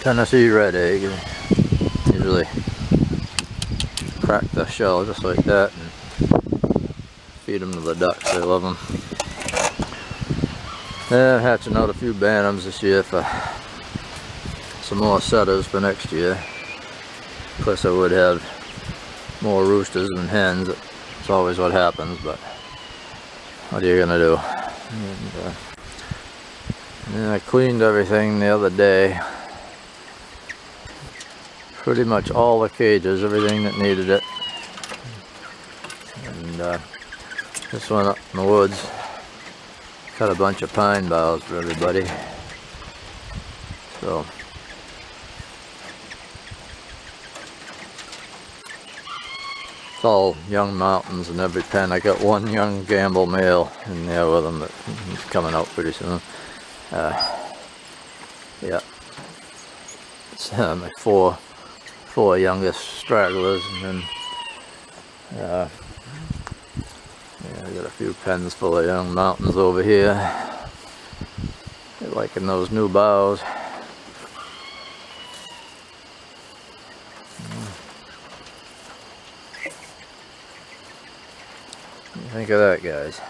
Tennessee red egg. Usually crack the shell just like that and feed them to the ducks. They love them. Yeah, hatching out a few bantams this year for some more setters for next year. Of course, I would have more roosters than hens. It's always what happens, but what are you gonna do? And I cleaned everything the other day. Pretty much all the cages, everything that needed it. And this one up in the woods, cut a bunch of pine boughs for everybody. So it's all young mountains in every pen. I got one young Gamble male in there with them that's coming out pretty soon. Yeah, it's my four youngest stragglers, and then yeah, I got a few pens full of young mountains over here. They're liking those new boughs. Think of that, guys.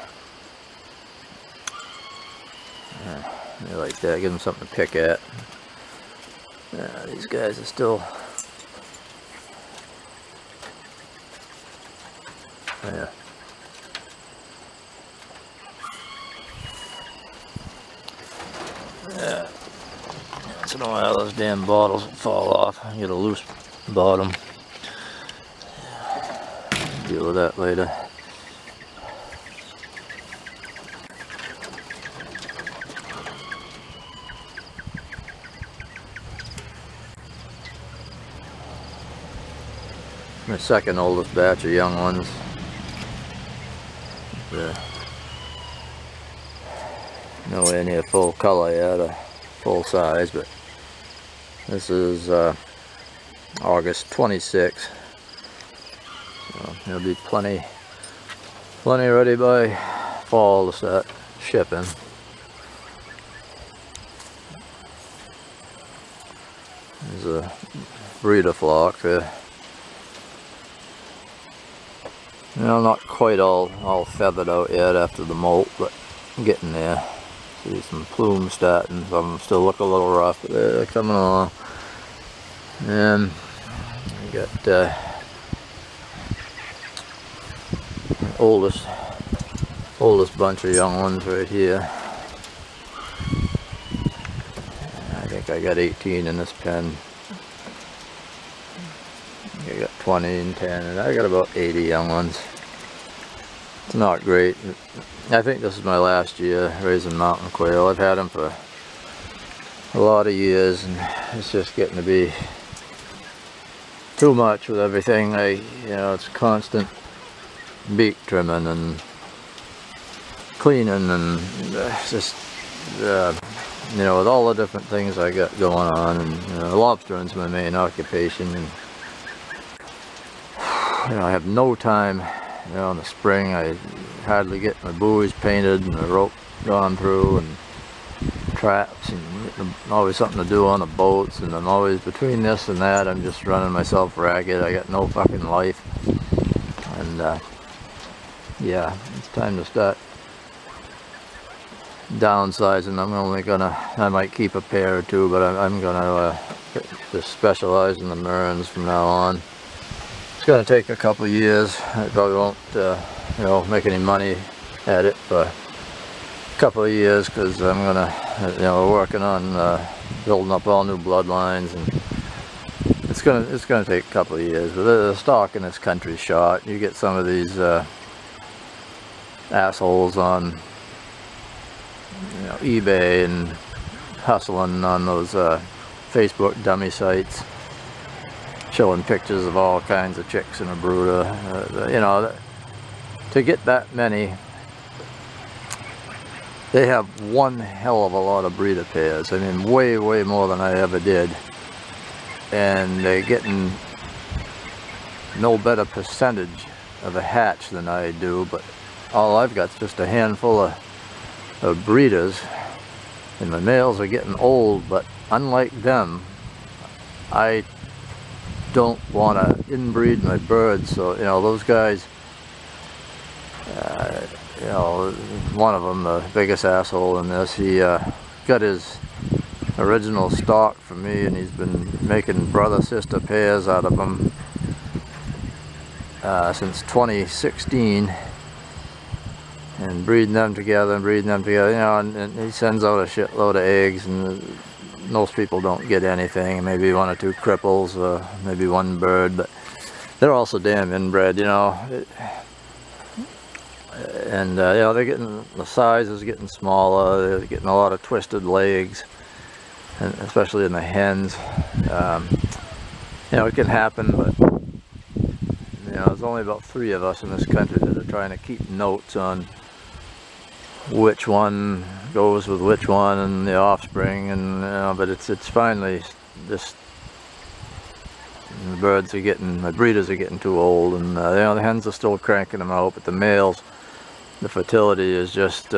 They like that. Give them something to pick at. These guys are still. Yeah. Once in a while, those damn bottles fall off. I get a loose bottom. Deal with that later. My second oldest batch of young ones. Nowhere near full color yet, or full size, but this is August 26th. So there'll be plenty ready by fall to start shipping. There's a breeder flock there. You know, not quite all feathered out yet after the molt, but I'm getting there. See some plumes starting. Some of them still look a little rough, but they're coming along. And we got oldest bunch of young ones right here. I think I got 18 in this pen. I got 20 and 10, and I got about 80 young ones. It's not great. I think this is my last year raising mountain quail. I've had them for a lot of years, and it's just getting to be too much with everything. It's constant beak trimming and cleaning, and just with all the different things I got going on, and lobstering's my main occupation, and I have no time. In the spring I hardly get my buoys painted and the rope gone through and traps, and always something to do on the boats, and I'm always between this and that. I'm just running myself ragged. I got no fucking life, and yeah, it's time to start downsizing. I might keep a pair or two, but I'm gonna just specialize in the Merins from now on. It's going to take a couple of years. I probably won't make any money at it for a couple of years, because I'm gonna we're working on building up all new bloodlines, and it's gonna take a couple of years. But the stock in this country's shot. You get some of these assholes on eBay and hustling on those Facebook dummy sites, showing pictures of all kinds of chicks in a brooder. To get that many, they have one hell of a lot of breeder pairs. I mean, way more than I ever did, and they're getting no better percentage of a hatch than I do. But all I've got is just a handful of breeders, and the males are getting old. But unlike them, I don't want to inbreed my birds, so you know, those guys, you know, one of them, the biggest asshole in this, he got his original stock from me, and he's been making brother-sister pairs out of them since 2016, and breeding them together, you know, and he sends out a shitload of eggs, and most people don't get anything, maybe one or two cripples, maybe one bird, but they're also damn inbred, you know. And you know, they're getting, the size is getting smaller, they're getting a lot of twisted legs, and especially in the hens. You know, it can happen, but you know, there's only about 3 of us in this country that are trying to keep notes on which one goes with which one and the offspring, and you know, but it's finally just, the birds are getting, the breeders are getting too old, and you know, the hens are still cranking them out, but the males, the fertility is just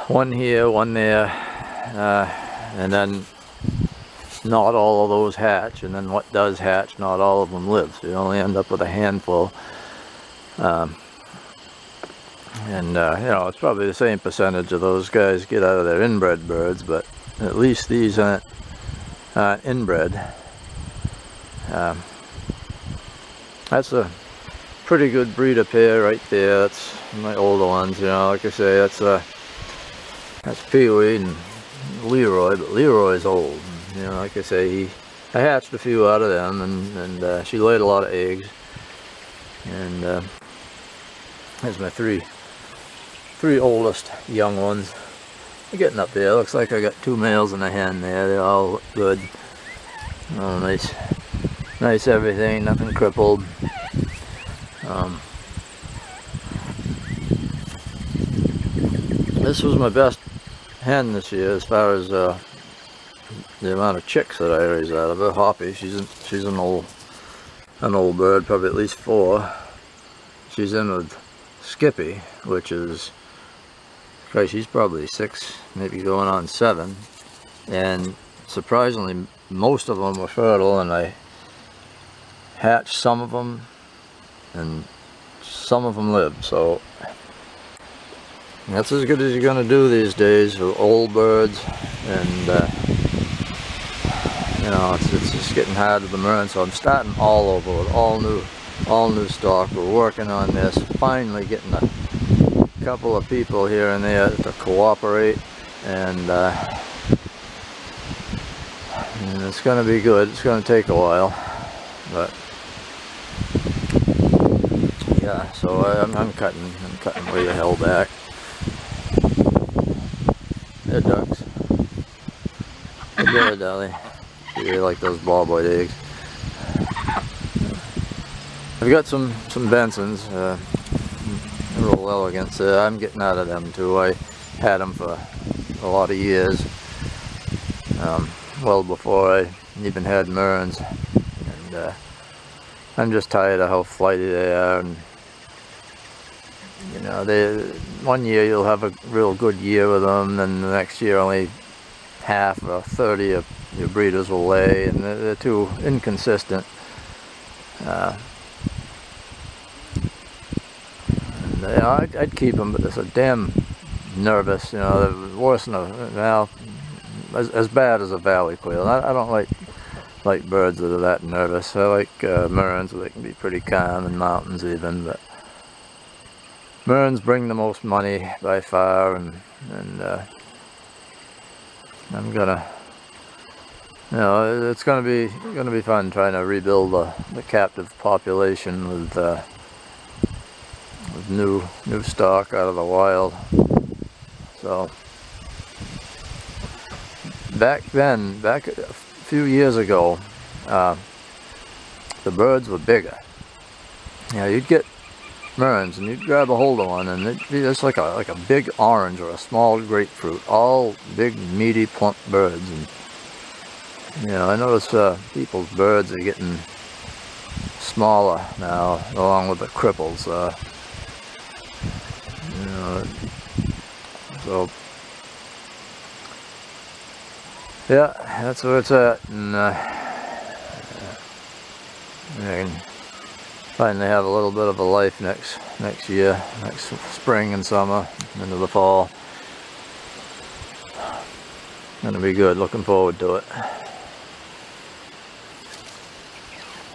one here, one there, and then not all of those hatch, and then what does hatch, not all of them live, so you only end up with a handful. And you know, it's probably the same percentage of those guys get out of their inbred birds, but at least these aren't inbred. That's a pretty good breeder pair right there. That's my older ones, you know, like I say, that's Pee-wee and Leroy, but Leroy's old. You know, like I say, I hatched a few out of them, and she laid a lot of eggs. And there's my three oldest young ones. They're getting up there. Looks like I got 2 males and a hen there. They all look good. Oh, nice everything, nothing crippled. This was my best hen this year as far as the amount of chicks that I raised out of her. Hoppy, she's an old bird, probably at least 4. She's in with Skippy, which is, Christ, she's probably 6, maybe going on 7, and surprisingly most of them were fertile, and I hatched some of them and some of them lived, so that's as good as you're going to do these days with old birds. And you know, it's just getting hard with the Murren, so I'm starting all over with all new stock. We're working on this, finally getting a couple of people here and there to cooperate, and it's going to be good. It's going to take a while, but yeah. So I'm cutting way the hell back. They're ducks. They're Dolly. They like those ball-boiled eggs. I've got some Bensons, real elegance. I'm getting out of them too. I had them for a lot of years, well before I even had Murrens, and I'm just tired of how flighty they are. And you know, one year you'll have a real good year with them, and the next year only half or 30 of your breeders will lay, and they're too inconsistent. And, you know, I'd keep them, but they're so damn nervous. You know, they're worse than as bad as a valley quail. I don't like birds that are that nervous. I like Murrens, they can be pretty calm in mountains even, but Murrens bring the most money by far, and I'm gonna, you know, it's gonna be fun trying to rebuild the captive population with new stock out of the wild. So back a few years ago, the birds were bigger. You know, you'd get Murrens and you'd grab a hold of one, and it'd be just like a big orange or a small grapefruit, all big, meaty, plump birds. And you know, I notice people's birds are getting smaller now, along with the cripples. You know, so Yeah, that's where it's at, and I can finally have a little bit of a life next year, next spring and summer, into the fall. Gonna be good, looking forward to it.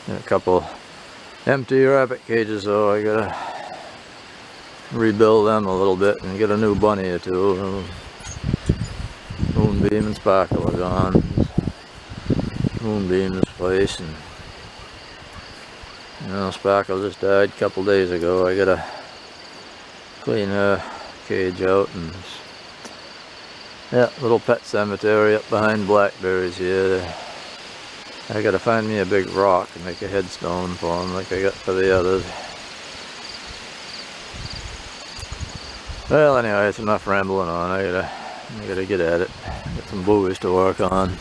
And a couple empty rabbit cages though, I gotta rebuild them a little bit and get a new bunny or two. Moonbeam and Sparkle are gone. Moonbeam's place, and you know, Sparkle just died a couple days ago. I gotta clean her cage out, and yeah, little pet cemetery up behind blackberries here. I gotta find me a big rock and make a headstone for them like I got for the others. Well, anyway, it's enough rambling on. I gotta get at it. Got some buoys to work on.